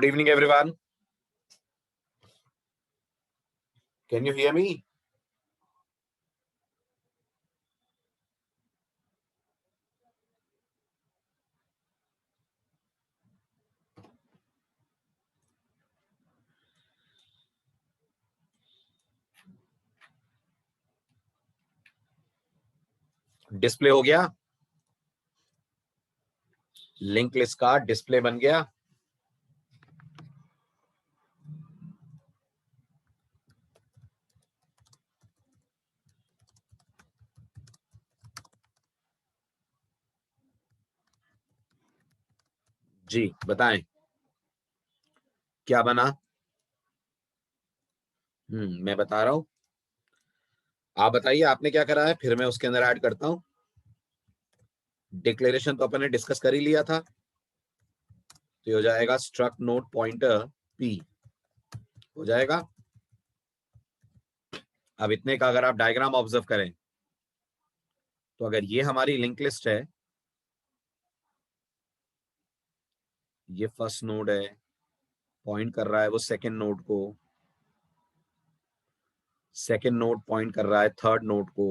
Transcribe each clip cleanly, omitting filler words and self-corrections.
Good evening, everyone. Can you hear me? Display हो गया, link list का display बन गया। जी बताएं क्या बना। मैं बता रहा हूं, आप बताइए आपने क्या करा है, फिर मैं उसके अंदर ऐड करता हूं। डिक्लेरेशन तो अपन ने डिस्कस कर ही लिया था, तो ये हो जाएगा स्ट्रक्ट नोड पॉइंटर पी हो जाएगा। अब इतने का अगर आप डायग्राम ऑब्जर्व करें तो अगर ये हमारी लिंक लिस्ट है, ये फर्स्ट नोड है, पॉइंट कर रहा है वो सेकंड नोड को, सेकंड नोड पॉइंट कर रहा है थर्ड नोड को,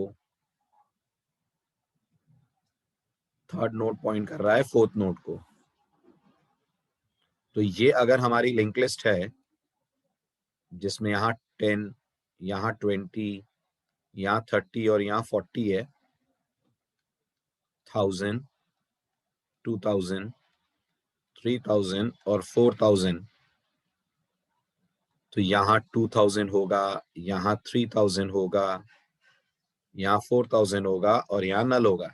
थर्ड नोड पॉइंट कर रहा है फोर्थ नोड को। तो ये अगर हमारी लिंक लिस्ट है जिसमें यहाँ 10, यहाँ 20, यहाँ 30 और यहाँ 40 है, 1000, 2000, 3000 और 4000, तो यहाँ 2000 होगा, यहाँ 3000 होगा, यहाँ 4000 होगा और यहाँ नल होगा।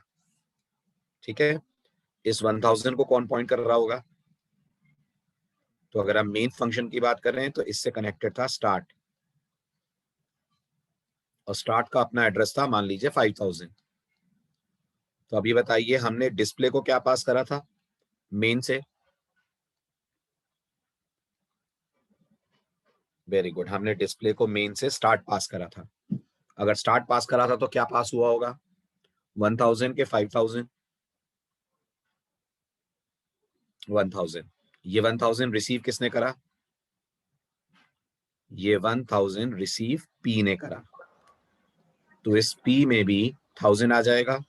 ठीक है, इस 1000 को कौन पॉइंट कर रहा होगा? तो अगर हम मेन फंक्शन की बात कर रहे हैं तो इससे कनेक्टेड था स्टार्ट, और स्टार्ट का अपना एड्रेस था मान लीजिए 5000। तो अभी बताइए हमने डिस्प्ले को क्या पास करा था मेन से? वेरी गुड, हमने डिस्प्ले को मेन से स्टार्ट पास करा था। अगर स्टार्ट पास करा था तो क्या पास हुआ होगा? 1000 के 5000, 1000। ये 1000 रिसीव किसने करा? ये 1000 रिसीव पी ने करा, तो इस पी में भी 1000 आ जाएगा।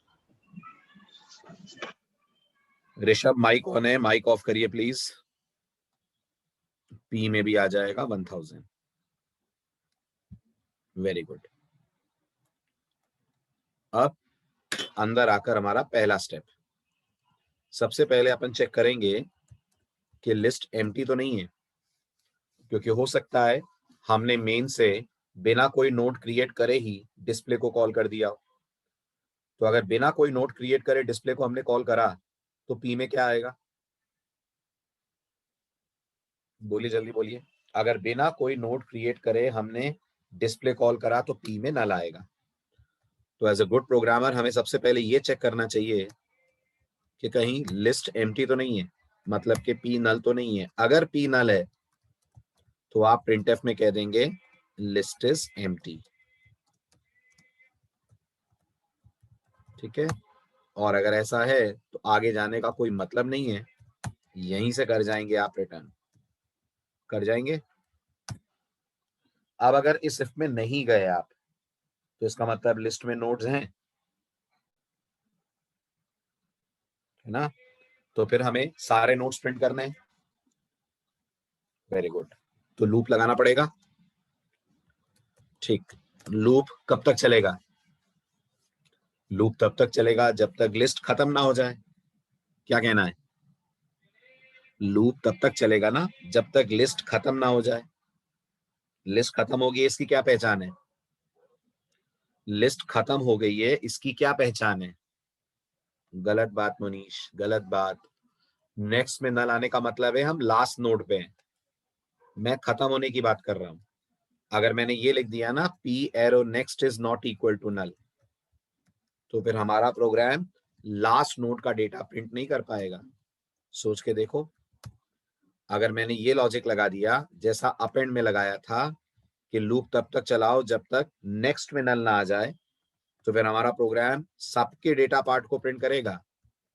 ऋषभ माइक ऑन है, माइक ऑफ करिए प्लीज। पी में भी आ जाएगा 1000। Very good. अब अंदर आकर हमारा पहला स्टेप, सबसे पहले अपन चेक करेंगे कि लिस्ट एम्प्टी तो नहीं है, क्योंकि हो सकता है हमने मेन से बिना कोई नोड क्रिएट करे ही डिस्प्ले को कॉल कर दिया। तो अगर बिना कोई नोड क्रिएट करे डिस्प्ले को हमने कॉल करा तो पी में क्या आएगा? बोलिए, जल्दी बोलिए। अगर बिना कोई नोड क्रिएट करे हमने डिस्प्ले कॉल करा तो पी में नल आएगा। तो एज अ गुड प्रोग्रामर हमें सबसे पहले ये चेक करना चाहिए कि कहीं लिस्ट एम्प्टी तो नहीं है, मतलब कि पी नल तो नहीं है। अगर पी नल है तो आप प्रिंटएफ में कह देंगे लिस्ट इज एम्प्टी। ठीक है, और अगर ऐसा है तो आगे जाने का कोई मतलब नहीं है, यहीं से कर जाएंगे आप, रिटर्न कर जाएंगे। अब अगर इस इफ में नहीं गए आप तो इसका मतलब लिस्ट में नोड्स हैं, है ना? तो फिर हमें सारे नोड्स प्रिंट करने हैं। वेरी गुड, तो लूप लगाना पड़ेगा। ठीक, लूप कब तक चलेगा? लूप तब तक चलेगा जब तक लिस्ट खत्म ना हो जाए। क्या कहना है? लूप तब तक चलेगा ना जब तक लिस्ट खत्म ना हो जाए। लिस्ट खत्म हो गई, इसकी क्या पहचान है? लिस्ट खत्म हो गई है, इसकी क्या पहचान है? गलत बात मनीष, गलत बात। नेक्स्ट में नल आने का मतलब है हम लास्ट नोड पे हैं, मैं खत्म होने की बात कर रहा हूं। अगर मैंने ये लिख दिया ना P arrow next is not equal to null, तो फिर हमारा प्रोग्राम लास्ट नोड का डेटा प्रिंट नहीं कर पाएगा। सोच के देखो, अगर मैंने ये लॉजिक लगा दिया जैसा अपेंड में लगाया था कि लूप तब तक चलाओ जब तक नेक्स्ट में नल ना आ जाए, तो फिर हमारा प्रोग्राम सबके डेटा पार्ट को प्रिंट करेगा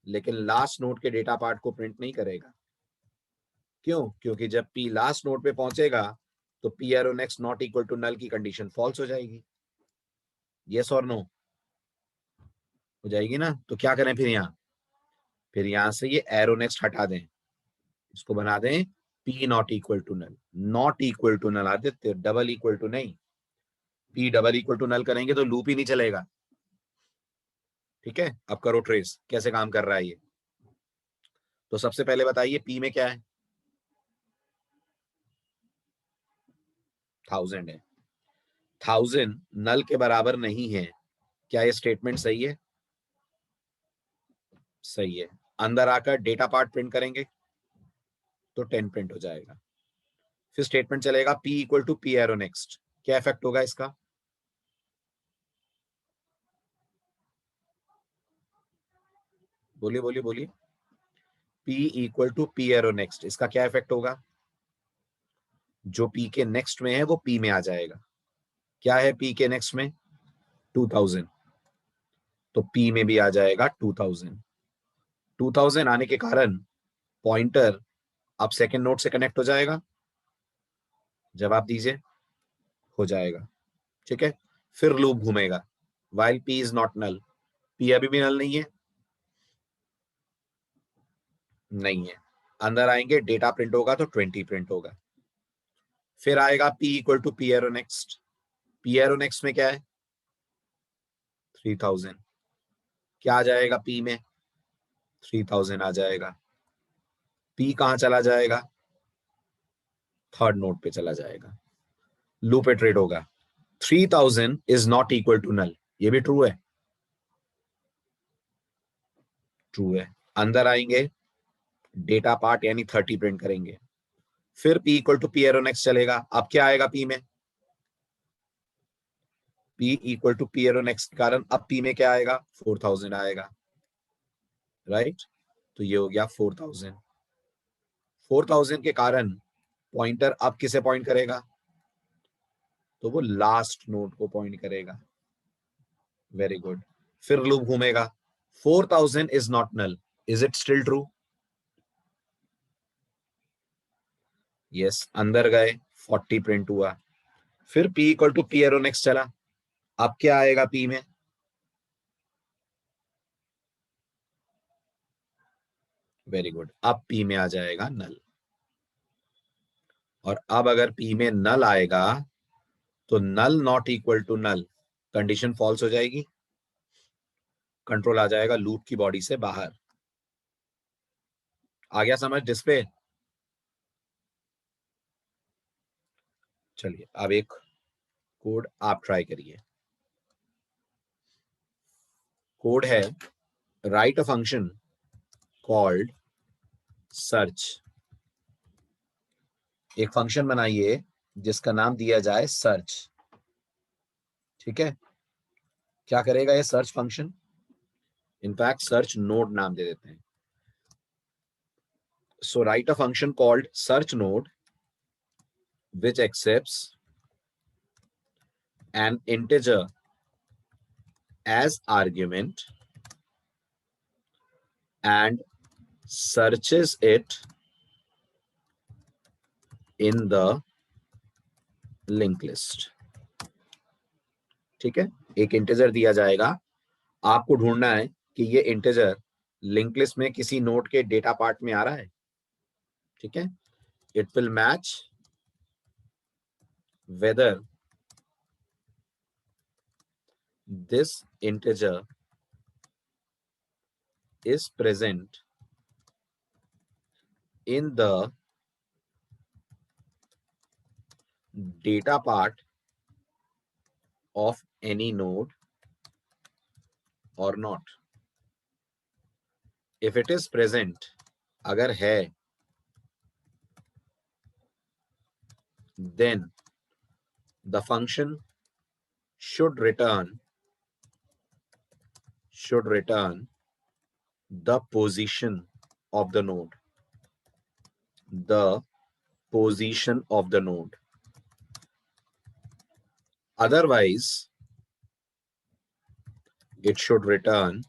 लेकिन लास्ट नोड के डेटा पार्ट को प्रिंट नहीं करेगा। क्यों? क्योंकि जब P लास्ट नोड पे पहुंचेगा तो P arrow next not equal to null की कंडीशन फॉल्स हो जाएगी। यस और नो? हो जाएगी ना। तो क्या करें फिर यहां से ये एरो नेक्स्ट हटा दें, इसको बना दें P not equal to null. Not equal to null Aditya, double equal to नहीं। P double equal to null करेंगे तो लूप ही नहीं चलेगा। ठीक है, अब करो ट्रेस कैसे काम कर रहा है ये। तो सबसे पहले बताइए P में क्या है? 1000 है। 1000 नल के बराबर नहीं है। क्या ये स्टेटमेंट सही है? सही है। अंदर आकर डेटा पार्ट प्रिंट करेंगे तो 10 प्रिंट हो जाएगा। फिर स्टेटमेंट चलेगा P equal to P arrow next. क्या इफेक्ट होगा इसका? बोलिए बोलिए बोलिए। P equal to P arrow next, इसका क्या इफेक्ट होगा? जो P के नेक्स्ट में है वो P में आ जाएगा। क्या है P के नेक्स्ट में? 2000, तो P में भी आ जाएगा 2000। 2000 आने के कारण पॉइंटर अब सेकेंड नोड से कनेक्ट हो जाएगा। जवाब दीजिए। हो जाएगा। ठीक है, फिर लूप घूमेगा while P is not null. P अभी भी नल नहीं है। नहीं है। अंदर आएंगे, डेटा प्रिंट होगा तो 20 प्रिंट होगा। फिर आएगा P equal to P arrow next. P arrow next में क्या है? 3000। क्या आ जाएगा P में? 3000 आ जाएगा। P कहां चला जाएगा? थर्ड नोड पे चला जाएगा। लूप इटरेट होगा। 3000 is not equal to null, ये भी ट्रू है। ट्रू है। अंदर आएंगे, डेटा पार्ट यानी 30 प्रिंट करेंगे। फिर P equal to P arrow next चलेगा। अब क्या आएगा P में? P equal to P arrow next के कारण अब P में क्या आएगा? 4000 आएगा। राइट, तो ये हो गया 4000। 4000 के कारण पॉइंटर अब किसे पॉइंट करेगा? तो वो लास्ट नोड को पॉइंट करेगा। Very good. फिर लूप घूमेगा। 4000 is not null, is it still true? Yes, अंदर गए, 40 प्रिंट हुआ। फिर P equal to P arrow next चला। अब क्या आएगा P में? वेरी गुड, अब P में आ जाएगा नल। और अब अगर P में नल आएगा तो null not equal to null condition false हो जाएगी। कंट्रोल आ जाएगा लूप की बॉडी से बाहर। आ गया समझ डिस्प्ले? चलिए अब एक कोड आप ट्राई करिए। कोड है right a function called search. एक फंक्शन बनाइए जिसका नाम दिया जाए सर्च। ठीक है, क्या करेगा ये search function? In fact search node नाम दे देते हैं। So write a function called search node which accepts an integer as argument and searches it in the linked list। ठीक है, एक इंटीजर दिया जाएगा, आपको ढूंढना है कि ये इंटीजर लिंक लिस्ट में किसी नोड के डेटा पार्ट में आ रहा है। ठीक है, it will match whether this integer is present in the data part of any node or not। if it is present, अगर है, then the function should return the position of the node, the position of the node। Otherwise it should return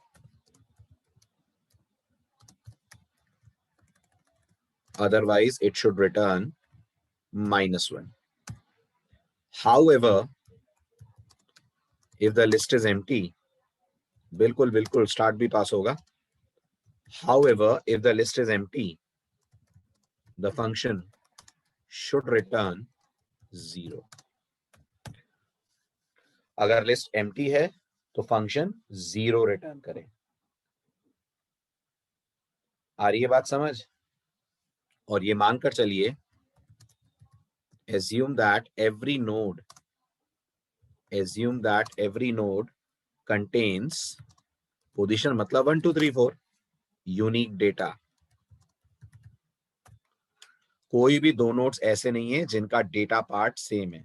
otherwise it should return -1. However, if the list is empty, बिल्कुल बिल्कुल start भी पास होगा. However, if the list is empty, the function should return 0. अगर list empty है तो function 0 return करे. आ रही है बात समझ? और ये मानकर चलिए, assume that every node contains position मतलब 1 2 3 4 यूनिक डेटा. कोई भी दो नोड्स ऐसे नहीं है जिनका डेटा पार्ट सेम है.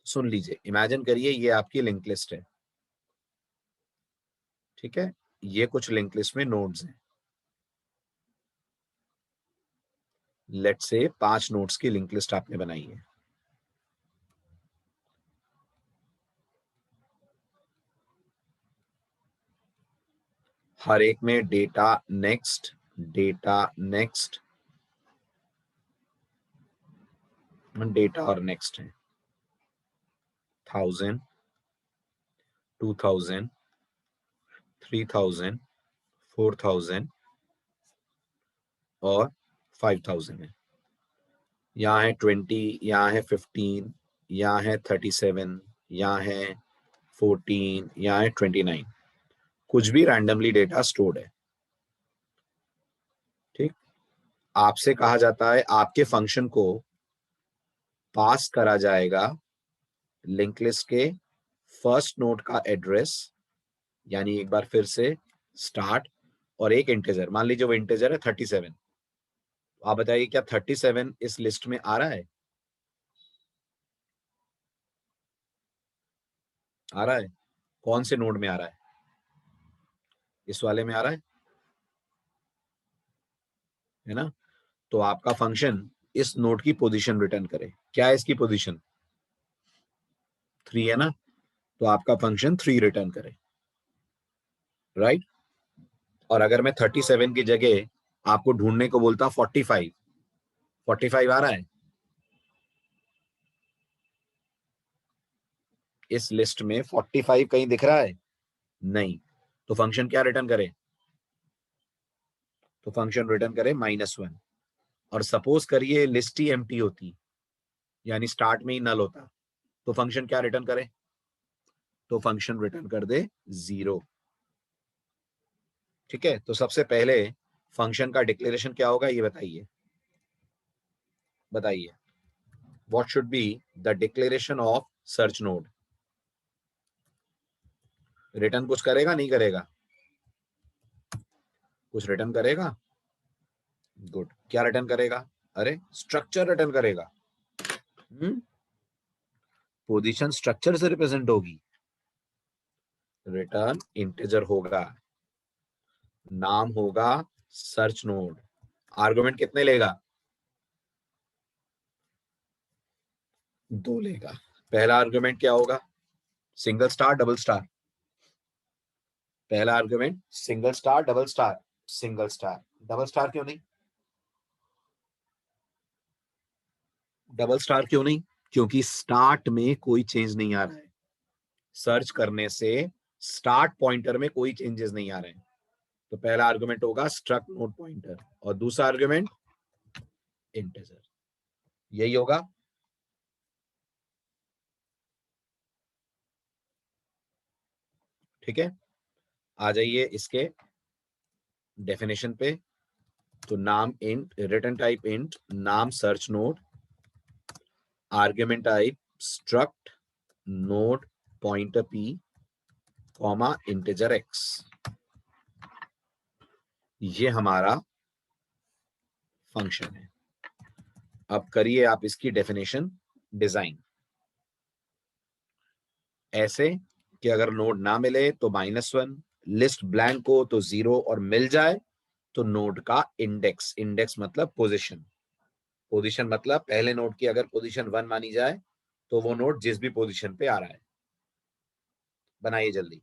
सुन लीजिए, इमेजिन करिए ये आपकी लिंक लिस्ट है. ठीक है, ये कुछ लिंक लिस्ट में नोड्स हैं. लेट्स से 5 नोड्स की लिंक लिस्ट आपने बनाई है. हर एक में डेटा नेक्स्ट डेटा और नेक्स्ट है. 1000 2000 3000 4000 और 5000 है. यहाँ है 20, यहाँ है 15, यहाँ है 37, यहाँ है 14, यहाँ है 29. कुछ भी रैंडमली डेटा स्टोर्ड है. ठीक, आपसे कहा जाता है आपके फंक्शन को पास करा जाएगा लिंक लिस्ट के फर्स्ट नोड का एड्रेस, यानी एक बार फिर से स्टार्ट, और एक इंटीजर. मान लीजिए वो इंटीजर है 37. आप बताइए क्या 37 इस लिस्ट में आ रहा है? आ रहा है. कौन से नोड में आ रहा है? इस वाले में आ रहा है ना? तो आपका फंक्शन इस नोड की पोजीशन रिटर्न करे. क्या है इसकी पोजीशन? 3 है ना? तो आपका फंक्शन 3 रिटर्न करे. राइट. और अगर मैं 37 की जगह आपको ढूंढने को बोलता 45 आ रहा है इस लिस्ट में? 45 कहीं दिख रहा है? नहीं. तो फंक्शन क्या रिटर्न करे? तो फंक्शन रिटर्न करे -1. और सपोज करिए लिस्ट ही एम्प्टी होती, यानी स्टार्ट में ही नल होता, तो फंक्शन क्या रिटर्न करे? तो फंक्शन रिटर्न कर दे 0. ठीक है, तो सबसे पहले फंक्शन का डिक्लेरेशन क्या होगा ये बताइए. What should be the declaration of search node? Return कुछ करेगा नहीं करेगा? कुछ रिटर्न करेगा. गुड. क्या रिटर्न करेगा? अरे स्ट्रक्चर रिटर्न करेगा. पोजीशन स्ट्रक्चर से रिप्रेजेंट होगी. रिटर्न इंटीजर होगा, नाम होगा सर्च नोड. आर्गुमेंट कितने लेगा? 2 लेगा. पहला आर्गुमेंट क्या होगा? Single star double star? पहला argument single star double star? Single star. Double star क्यों नहीं? डबल स्टार क्यों नहीं? क्योंकि स्टार्ट में कोई चेंज नहीं आ रहा है. सर्च करने से स्टार्ट पॉइंटर में कोई चेंजेस नहीं आ रहे हैं. तो पहला आर्गुमेंट होगा स्ट्रक्ट नोड पॉइंटर, और दूसरा आर्गुमेंट इंटीजर. यही होगा. ठीक है, आ जाइए इसके डेफिनेशन पे. तो नाम इंट, रिटर्न टाइप इंट, नाम search node, argument type struct node pointer p, comma integer x. ये हमारा फंक्शन है. अब करिए आप इसकी डेफिनेशन डिजाइन ऐसे कि अगर नोड ना मिले तो -1, लिस्ट ब्लैंक हो तो 0, और मिल जाए तो नोड का इंडेक्स. इंडेक्स मतलब पोजीशन. पोजीशन मतलब पहले नोड की अगर पोजीशन 1 मानी जाए तो वो नोड जिस भी पोजीशन पे आ रहा है. बनाइए जल्दी.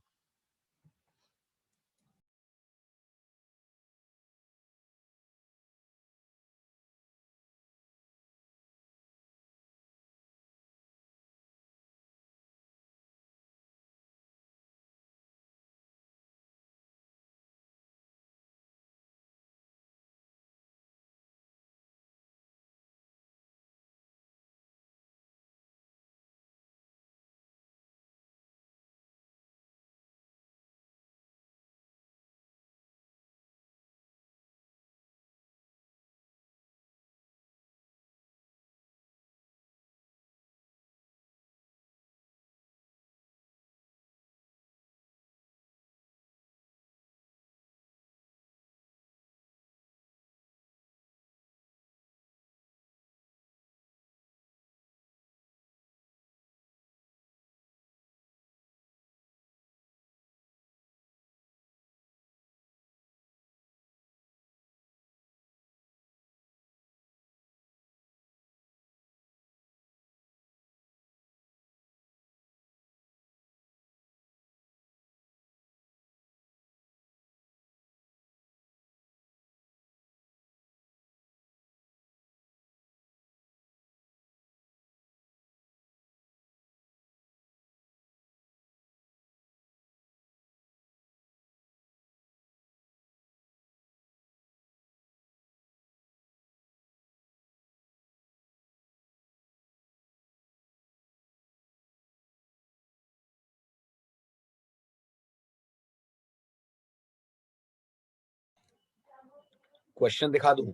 क्वेश्चन दिखा दूं,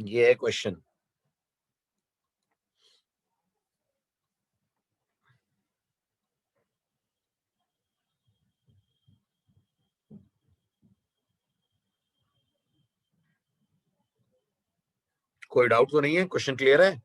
ये है क्वेश्चन। कोई डाउट तो नहीं है? क्वेश्चन क्लियर है?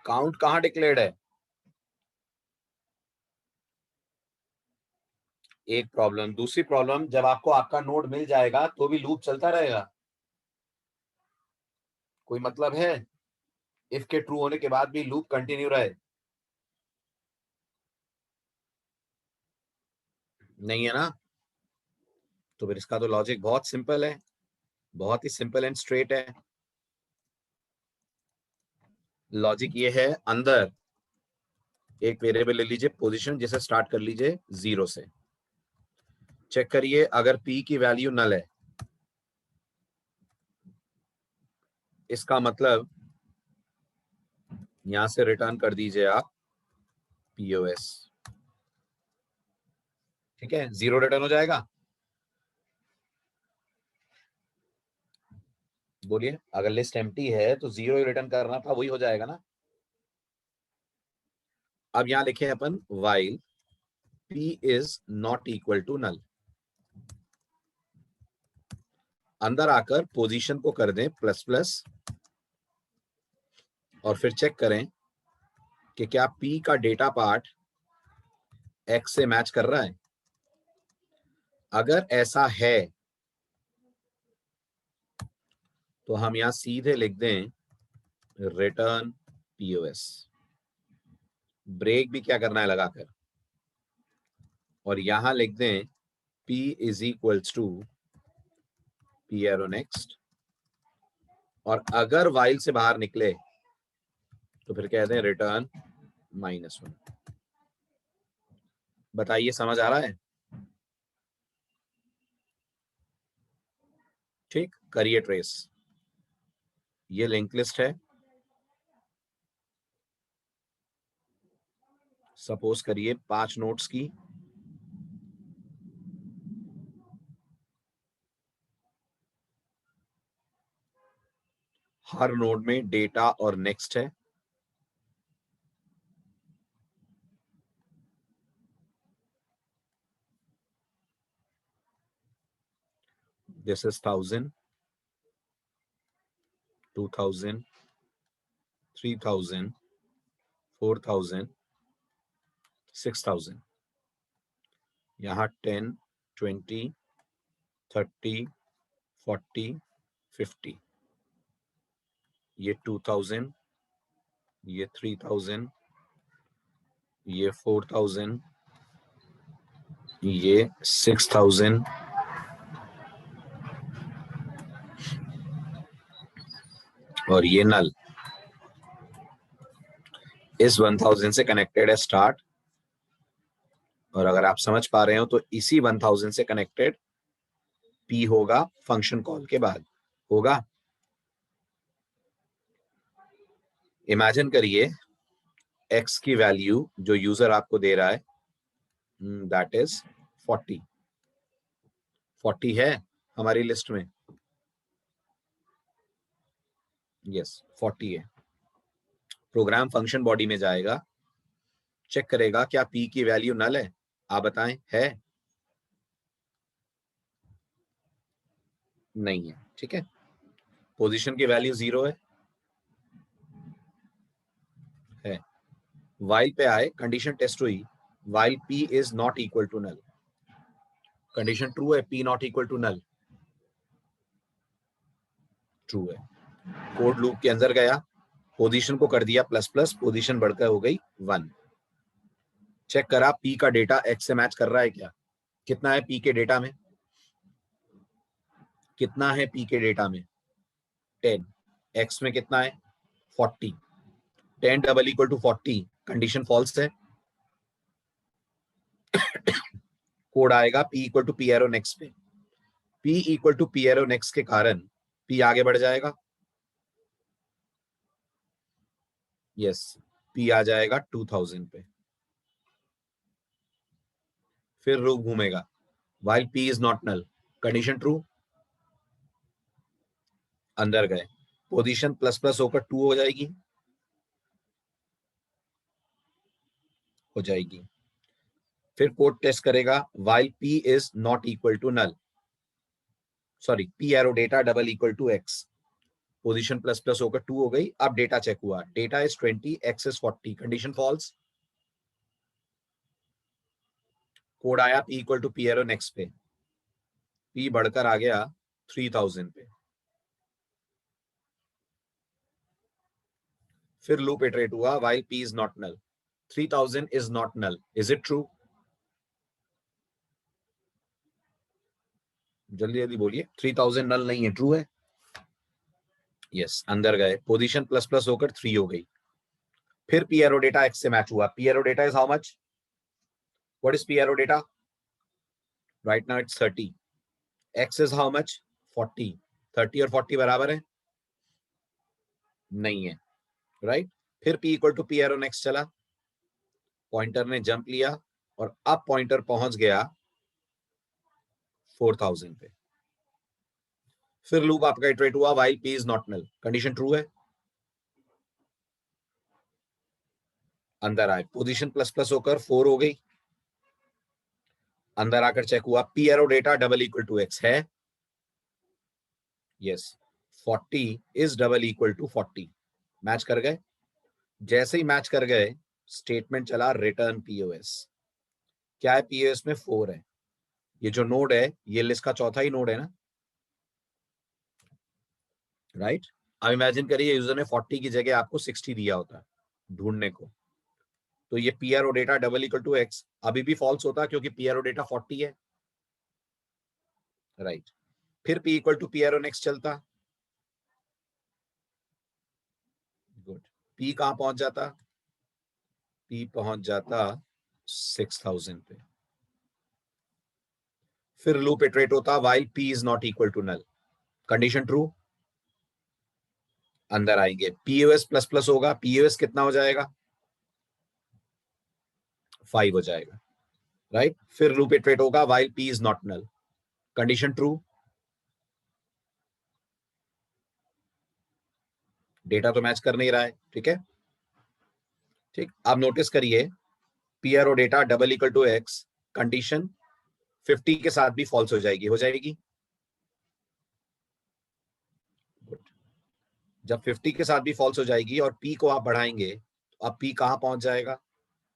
काउंट कहां डिक्लेयर्ड है? एक प्रॉब्लम। दूसरी प्रॉब्लम, जब आपको आपका नोड मिल जाएगा तो भी लूप चलता रहेगा। कोई मतलब है इफ के ट्रू होने के बाद भी लूप कंटिन्यू रहे? नहीं है ना? तो फिर इसका तो लॉजिक बहुत सिंपल है, बहुत ही सिंपल एंड स्ट्रेट है। लॉजिक ये है, अंदर एक वेरिएबल ले लीजिए पोजीशन, जिसे स्टार्ट कर लीजिए 0 से। चेक करिए, अगर p की वैल्यू नल है, इसका मतलब यहां से रिटर्न कर दीजिए आप POS। ठीक है, 0 रिटर्न हो जाएगा। बोलिए, अगर लिस्ट एम्प्टी है तो 0 ही रिटर्न करना था, वही हो जाएगा ना। अब यहां लिखे अपन while p is not equal to null. अंदर आकर पोजीशन को कर दें प्लस प्लस, और फिर चेक करें कि क्या p का डेटा पार्ट x से मैच कर रहा है। अगर ऐसा है तो हम यहां सीधे लिख दें रिटर्न POS। ब्रेक भी क्या करना है लगाकर, और यहां लिख दें p is equals to p arrow next. और अगर वाइल से बाहर निकले तो फिर कह दें रिटर्न -1। बताइए, समझ आ रहा है? ठीक, करिए ट्रेस। ये लिंक लिस्ट है। सपोज करिए 5 नोट्स की। हर नोड में डेटा और नेक्स्ट है। This is 1000, 2000, 3000, 4000, 6000। यहाँ 10, 20, 30, 40, 50। ये 2000, ये 3000, ये 4000, ये 6000, और ये नल इस 1000 से कनेक्टेड है स्टार्ट। और अगर आप समझ पा रहे हो तो इसी 1000 से कनेक्टेड p होगा फंक्शन कॉल के बाद। होगा? इमेजिन करिए x की वैल्यू जो यूजर आपको दे रहा है, दैट इज 40। 40 है हमारी लिस्ट में। यस, 40 है। प्रोग्राम फंक्शन बॉडी में जाएगा, चेक करेगा क्या p की वैल्यू नल है। आप बताएं, है? नहीं है। ठीक है, पोजीशन की वैल्यू 0 है वाइल पे आए, कंडीशन टेस्ट हुई, while p is not equal to null, condition true है, p not equal to null, true है। कोड लूप के अंदर गया, पोजीशन को कर दिया प्लस प्लस, पोजीशन बढ़कर हो गई 1। चेक करा p का डेटा x से मैच कर रहा है क्या? कितना है p के डेटा में? कितना है p के डेटा में? 10। x में कितना है? 40। 10 double equal to 40, condition false है। कोड आएगा p equal to p arrow next पे, p equal to p arrow next के कारण p आगे बढ़ जाएगा, यस p आ जाएगा 2000 पे। फिर लूप घूमेगा, while p is not null, condition true, अंदर गए, पोजीशन प्लस प्लस होकर 2 हो जाएगी, हो जाएगी। फिर कोड टेस्ट करेगा, while p is not equal to null, sorry p arrow data double equal to x, position plus plus होकर 2 हो गई। अब डेटा चेक हुआ, data is 20, x is 40, condition false. Code आया p equal to p arrow next पे, p बढ़कर आ गया 3000 पे। फिर लूप इटरेट हुआ, while p is not null, 3000 is not null, is it true? जल्दी जल्दी बोलिए, 3000 नल नहीं है, ट्रू है, यस। अंदर गए, पोजीशन प्लस प्लस होकर 3 हो गई। फिर पी एरो डेटा एक्स से मैच हुआ, P arrow data is how much, what is P arrow data, right now it's 30, x is how much 40, 30 और 40 बराबर है, नहीं है, राइट। फिर p equal to p arrow next चला, पॉइंटर ने जंप लिया और अब पॉइंटर पहुंच गया 4000 पे। फिर लूप आपका इटरेट हुआ, while p is not null, condition true है, अंदर आए, पोजीशन प्लस प्लस होकर 4 हो गई, अंदर आकर चेक हुआ, P arrow data double equal to X है, yes, 40 is double equal to 40, match कर गए। जैसे ही मैच कर गए, स्टेटमेंट चला रिटर्न पीओएस। क्या है पीओएस में? 4 है, ये जो नोड है ये लिस्ट का चौथा ही नोड है ना, राइट। अब इमेजिन करिए यूजर ने 40 की जगह आपको 60 दिया होता ढूंढने को, तो ये p arrow data double equal to x अभी भी फॉल्स होता क्योंकि पी आर ओ डेटा 40 है, राइट। फिर p equal to p arrow next चलता, गुड, पी कहां पहुंच जाता, पी पहुंच जाता 6000 पे। फिर लूप इटरेट होता, while p is not equal to null, condition true, अंदर आएंगे, पीओएस प्लस प्लस होगा, पीओएस कितना हो जाएगा, 5 हो जाएगा, राइट। फिर लूप इटरेट होगा, while p is not null, condition true, data तो मैच कर नहीं रहा है, ठीक है, ठीक। अब नोटिस करिए, p arrow data double equal to x, condition 50 के साथ भी फॉल्स हो जाएगी, हो जाएगी, जब 50 के साथ भी फॉल्स हो जाएगी और p को आप बढ़ाएंगे तो अब p कहां पहुंच जाएगा,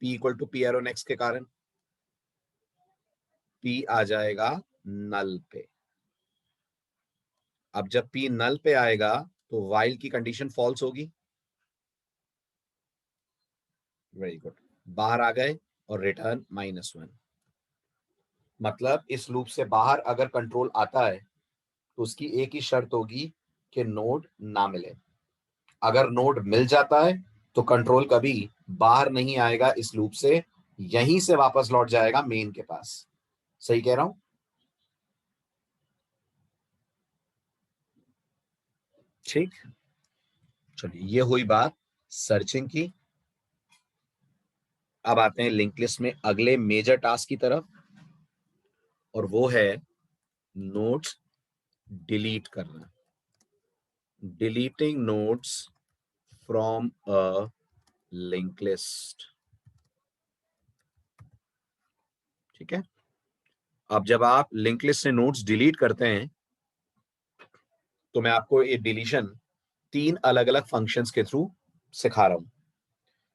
p equal to p arrow next के कारण p आ जाएगा नल पे। अब जब p नल पे आएगा तो while की कंडीशन फॉल्स होगी, वेरी गुड, बाहर आ गए और रिटर्न -1। मतलब इस लूप से बाहर अगर कंट्रोल आता है तो उसकी एक ही शर्त होगी कि नोड ना मिले, अगर नोड मिल जाता है तो कंट्रोल कभी बाहर नहीं आएगा इस लूप से, यहीं से वापस लौट जाएगा मेन के पास। सही कह रहा हूं? ठीक, चलिए ये हुई बात सर्चिंग की। अब आते हैं लिंक लिस्ट में अगले मेजर टास्क की तरफ, और वो है नोड्स डिलीट करना, deleting nodes from a link list, ठीक है। अब जब आप लिंक लिस्ट से नोड्स डिलीट करते हैं तो मैं आपको ये डिलीशन 3 अलग अलग फंक्शंस के थ्रू सिखा रहा हूं।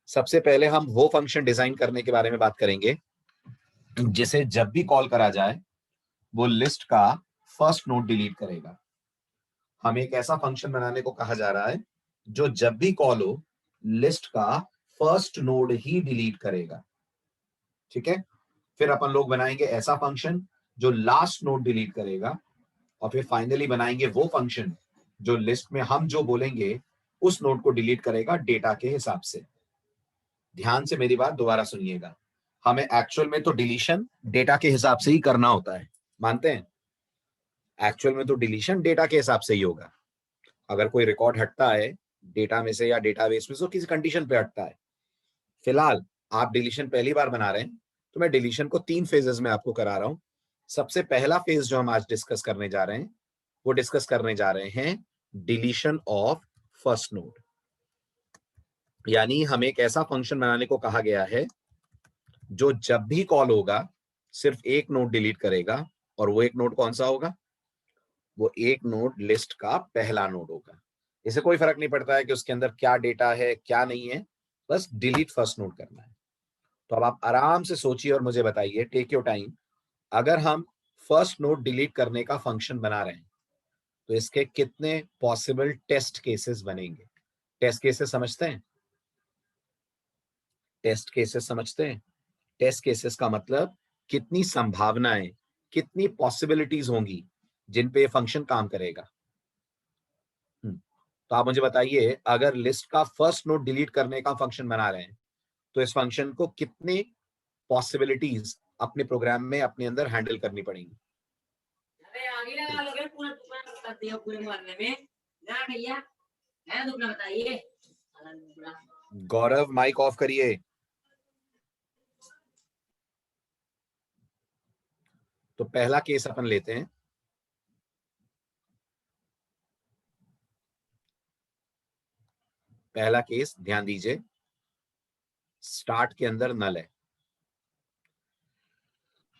सबसे पहले हम वो फंक्शन डिजाइन करने के बारे में बात करेंगे जिसे जब भी कॉल करा जाए वो लिस्ट का फर्स्ट नोड डिलीट करेगा। हमें एक ऐसा फंक्शन बनाने को कहा जा रहा है जो जब भी कॉल हो लिस्ट का फर्स्ट नोड ही डिलीट करेगा। ठीक है, फिर अपन लोग बनाएंगे ऐसा फंक्शन जो लास्ट नोड डिलीट करेगा, और फिर फाइनली बनाएंगे वो फंक्शन जो लिस्ट में हम जो बोलेंगे उस नोड को डिलीट करेगा डेटा के हिसाब से। ध्यान से मेरी बात दोबारा सुनिएगा, हमें एक्चुअल में तो डिलीशन डेटा के हिसाब से ही करना होता है, मानते हैं? एक्चुअल में तो डिलीशन डेटा के हिसाब से ही होगा। अगर कोई रिकॉर्ड हटता है डेटा में से या डेटाबेस में, तो किसी कंडीशन पे हटता है। फिलहाल आप डिलीशन पहली बार बना रहे हैं, तो मैं डिलीशन को 3 फेजेस में आपको करा रहा हूं। सबसे पहला फेज जो हम आज डिस्कस करने जा रहे हैं, वो डिस्कस करने जा रहे हैं डिलीशन ऑफ फर्स्ट नोड। यानी हमें एक ऐसा फंक्शन बनाने को कहा गया है जो जब भी कॉल होगा सिर्फ एक नोड डिलीट करेगा, और वो एक नोड कौन सा होगा? वो एक नोड लिस्ट का पहला नोड होगा। इसे कोई फर्क नहीं पड़ता है कि उसके अंदर क्या डेटा है क्या नहीं है, बस डिलीट फर्स्ट नोड करना है। तो अब आप आराम से सोचिए और मुझे बताइए, टेक योर टाइम। अगर हम फर्स्ट नोड डिलीट करने का फंक्शन बना रहे हैं तो इसके कितने पॉसिबल टेस्ट केसेस बनेंगे? टेस्ट केसेस समझते हैं? टेस्ट केसेस समझते हैं? टेस्ट केसेस का मतलब कितनी संभावनाएं, कितनी पॉसिबिलिटीज होंगी जिन पे ये फंक्शन काम करेगा। तो आप मुझे बताइए, अगर लिस्ट का फर्स्ट नोड डिलीट करने का फंक्शन बना रहे हैं तो इस फंक्शन को कितने पॉसिबिलिटीज अपने प्रोग्राम में अपने अंदर हैंडल करनी पड़ेंगी? अरे आगे लगा लोगे पूरा दुकान कर दिया पूरे मोहल्ले में ना भैया, है दुकान बताइए। गौरव माइक ऑफ करिए। तो पहला केस अपन लेते हैं। पहला केस ध्यान दीजिए, स्टार्ट के अंदर नल है।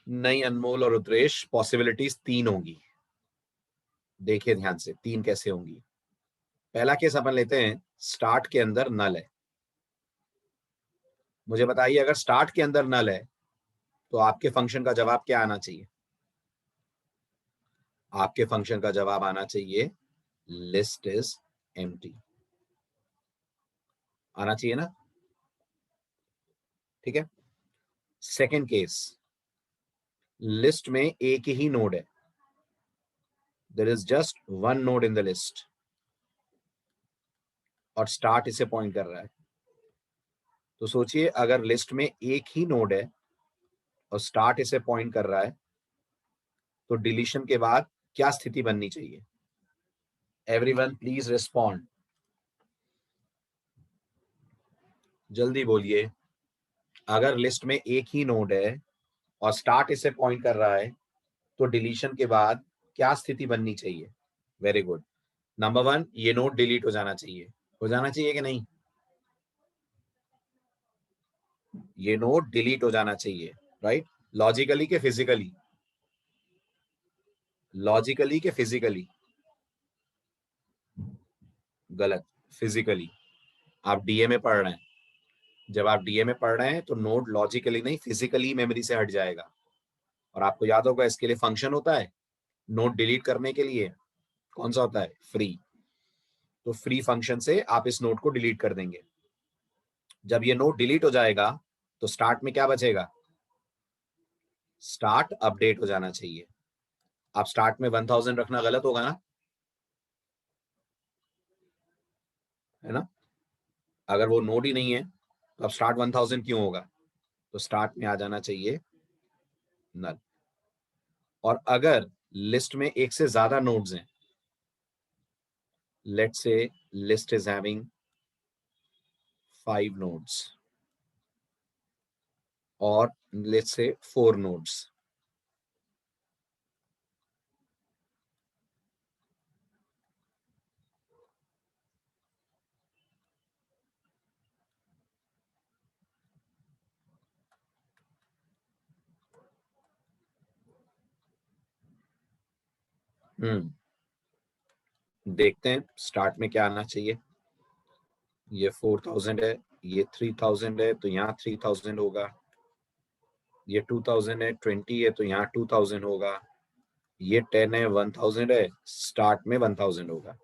नहीं अनमोल और रुद्रेश, पॉसिबिलिटीज 3 होंगी। देखिए ध्यान से 3 कैसे होंगी। पहला केस अपन लेते हैं, स्टार्ट के अंदर नल है। मुझे बताइए, अगर स्टार्ट के अंदर नल है तो आपके फंक्शन का जवाब क्या आना चाहिए? आपके फंक्शन का जवाब आना चाहिए लिस्ट इज एम्प्टी। आना चाहिए ना? ठीक है। सेकेंड केस, लिस्ट में एक ही नोड है, there is just one node in the list, और स्टार्ट इसे पॉइंट कर रहा है। तो सोचिए, अगर लिस्ट में एक ही नोड है और स्टार्ट इसे पॉइंट कर रहा है तो डिलीशन के बाद क्या स्थिति बननी चाहिए? एवरीवन प्लीज रिस्पॉन्ड, जल्दी बोलिए। अगर लिस्ट में एक ही नोड है और स्टार्ट इसे पॉइंट कर रहा है तो डिलीशन के बाद क्या स्थिति बननी चाहिए? Very good. नंबर 1, ये नोड डिलीट हो जाना चाहिए। हो जाना चाहिए कि नहीं? ये नोड डिलीट हो जाना चाहिए, राइट? लॉजिकली के फिजिकली? लॉजिकली के फिजिकली? गलत, फिजिकली। आप डीए में पढ़ रहे हैं, जब आप डीए में पढ़ रहे हैं तो नोड लॉजिकली नहीं फिजिकली मेमोरी से हट जाएगा। और आपको याद होगा इसके लिए फंक्शन होता है नोड डिलीट करने के लिए। कौन सा होता है? फ्री। तो फ्री फंक्शन से आप इस नोड को डिलीट कर देंगे। जब ये नोड डिलीट हो जाएगा तो स्टार्ट में क्या बचेगा? स्टार्ट अपडेट हो जाना चाहिए। आप स्टार्ट में 1000 रखना गलत होगा ना, है ना? अगर वो नोड ही नहीं है तो अब स्टार्ट 1000 क्यों होगा? तो स्टार्ट में आ जाना चाहिए नल। और अगर लिस्ट में एक से ज्यादा नोड्स हैं, let's say list is having 5 nodes or let's say 4 nodes. देखते हैं स्टार्ट में क्या आना चाहिए। ये 4000 है, ये 3000 है, तो यहाँ 3000 होगा। ये 2000 है, 20 है, तो यहाँ 2000 होगा। ये 10 है, 1000 है, स्टार्ट में 1000 होगा।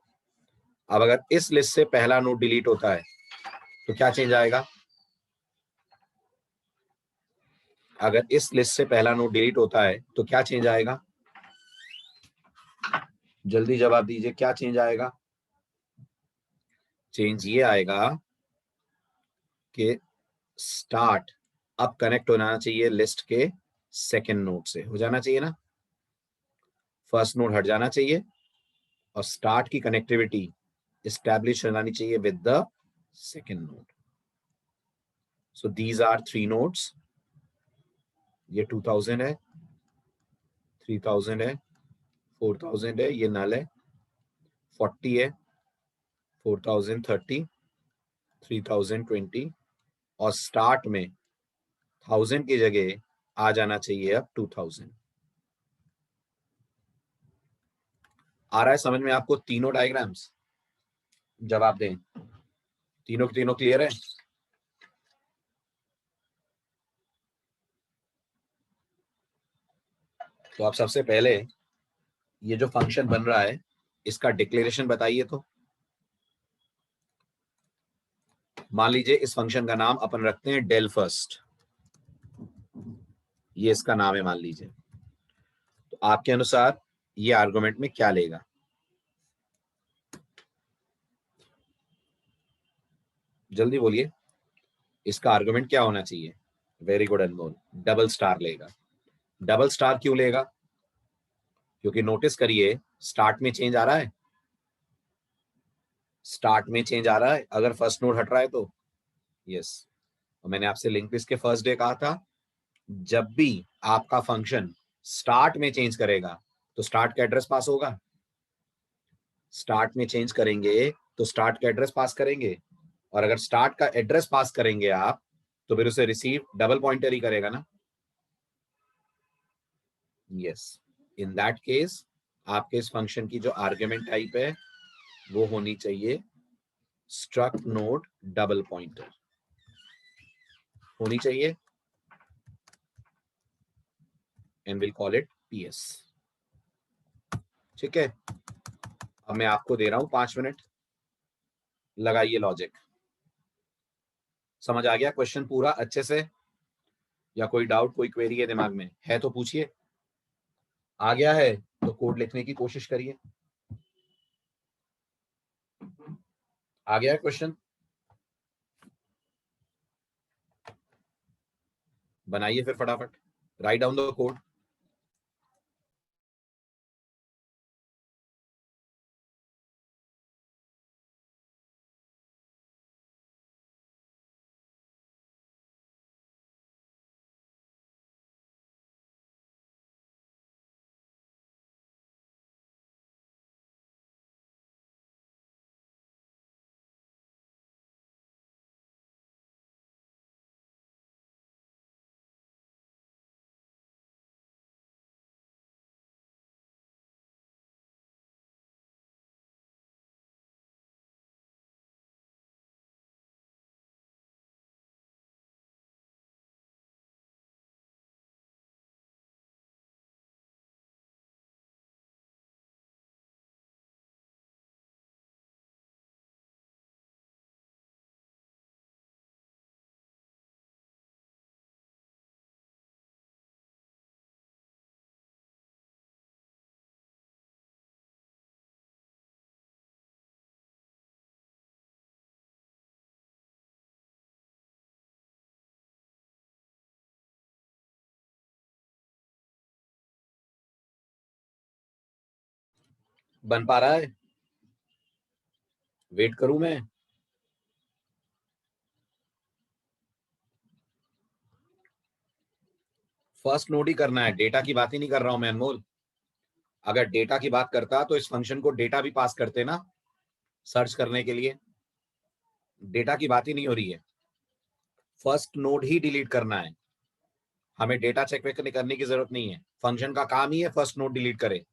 अब अगर इस लिस्ट से पहला नोड डिलीट होता है तो क्या चेंज आएगा? अगर इस लिस्ट से पहला नोड डिलीट होता है तो क्या चेंज आएगा? जल्दी जवाब दीजिए, क्या चेंज आएगा? चेंज ये आएगा कि स्टार्ट अब कनेक्ट होना चाहिए लिस्ट के सेकंड नोड से, हो जाना चाहिए ना। फर्स्ट नोड हट जाना चाहिए और स्टार्ट की कनेक्टिविटी एस्टैब्लिश हो जानी चाहिए with the second node. So these are 3 nodes. ये 2000 है, 3000 है, 4000 है, ये नल है, 40 है, 4030, 3020 और स्टार्ट में 1000 की जगह आ जाना चाहिए अब 2000। आ रहा है समझ में आपको तीनों डायग्राम्स? जवाब दें, तीनों के तीनों क्लियर है? तो आप सबसे पहले ये जो फंक्शन बन रहा है इसका डिक्लेरेशन बताइए। तो मान लीजिए इस फंक्शन का नाम अपन रखते हैं डेल फर्स्ट, ये इसका नाम है मान लीजिए। तो आपके अनुसार ये आर्गुमेंट में क्या लेगा? जल्दी बोलिए, इसका आर्गुमेंट क्या होना चाहिए? वेरी गुड अनमोल, डबल स्टार लेगा। डबल स्टार क्यों लेगा? क्योंकि नोटिस करिए स्टार्ट में चेंज आ रहा है, स्टार्ट में चेंज आ रहा है अगर फर्स्ट नोड हट रहा है तो। यस, और मैंने आपसे लिंक लिस्ट के फर्स्ट डे कहा था जब भी आपका फंक्शन स्टार्ट में चेंज करेगा तो स्टार्ट का एड्रेस पास होगा। स्टार्ट में चेंज करेंगे तो स्टार्ट का एड्रेस पास करेंगे, और अगर स्टार्ट का एड्रेस पास करेंगे आप तो फिर उसे रिसीव डबल पॉइंटर ही करेगा ना। यस, इन दैट केस आपके इस फंक्शन की जो आर्ग्यूमेंट टाइप है वो होनी चाहिए स्ट्रक्ट नोड डबल पॉइंटर होनी चाहिए, and will call it PS. ठीक है, अब मैं आपको दे रहा हूं 5 मिनट, लगाइए लॉजिक। समझ आ गया क्वेश्चन पूरा अच्छे से, या कोई डाउट कोई क्वेरी है दिमाग में है तो पूछिए। आ गया है तो कोड लिखने की कोशिश करिए। आ गया है क्वेश्चन? बनाइए फिर फटाफट, राइट डाउन द कोड। बन पा रहा है? वेट करूं मैं? फर्स्ट नोट ही करना है, डेटा की बात ही नहीं कर रहा हूं मैं अनमोल। अगर डेटा की बात करता तो इस फंक्शन को डेटा भी पास करते ना सर्च करने के लिए। डेटा की बात ही नहीं हो रही है, फर्स्ट नोड ही डिलीट करना है। हमें डेटा चेक वेक करने की जरूरत नहीं है, फंक्शन का काम ही है फर्स्ट नोड डिलीट करे।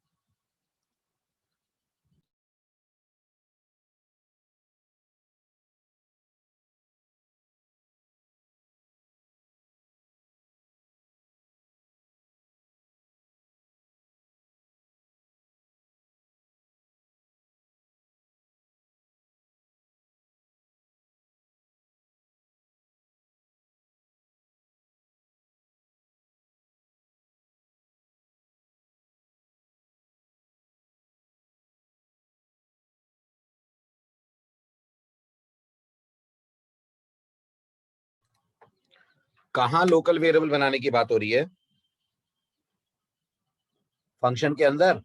कहां लोकल वेरिएबल बनाने की बात हो रही है? फंक्शन के अंदर।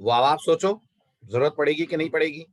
वो आप सोचो, जरूरत पड़ेगी कि नहीं पड़ेगी?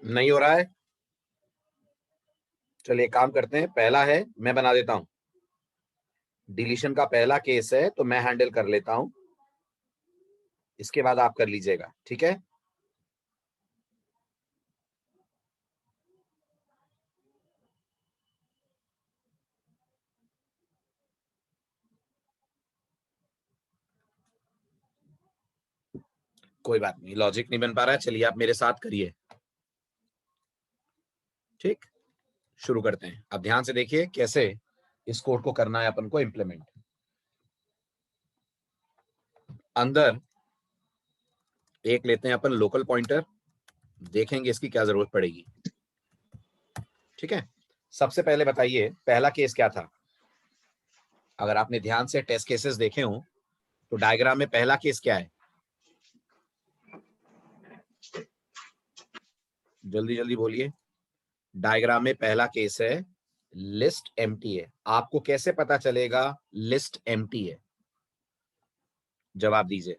नहीं हो रहा है? चलिए काम करते हैं, पहला है मैं बना देता हूं। डिलीशन का पहला केस है तो मैं हैंडल कर लेता हूं, इसके बाद आप कर लीजिएगा, ठीक है? कोई बात नहीं, लॉजिक नहीं बन पा रहा है, चलिए आप मेरे साथ करिए। ठीक, शुरू करते हैं। अब ध्यान से देखिए कैसे इस कोड को करना है अपन को इंप्लीमेंट। अंदर एक लेते हैं अपन लोकल पॉइंटर, देखेंगे इसकी क्या जरूरत पड़ेगी। ठीक है, सबसे पहले बताइए पहला केस क्या था? अगर आपने ध्यान से टेस्ट केसेस देखे हो तो डायग्राम में पहला केस क्या है? जल्दी जल्दी बोलिए। डायग्राम में पहला केस है लिस्ट एम्प्टी है। आपको कैसे पता चलेगा लिस्ट एम्प्टी है? जवाब दीजिए।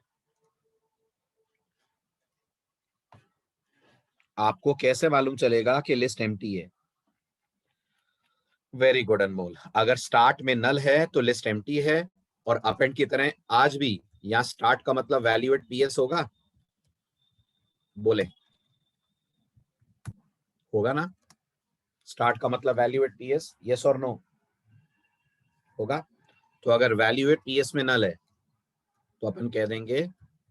आपको कैसे मालूम चलेगा कि लिस्ट एम्प्टी है? वेरी गुड अनमोल। अगर स्टार्ट में नल है तो लिस्ट एम्प्टी है, और अपेंड की तरह आज भी यहां स्टार्ट का मतलब वैल्यू एट पीएस होगा। बोले होगा ना? स्टार्ट का मतलब वैल्यू एट पीएस, यस और नो? होगा। तो अगर वैल्यू एट पीएस में नल है तो अपन कह देंगे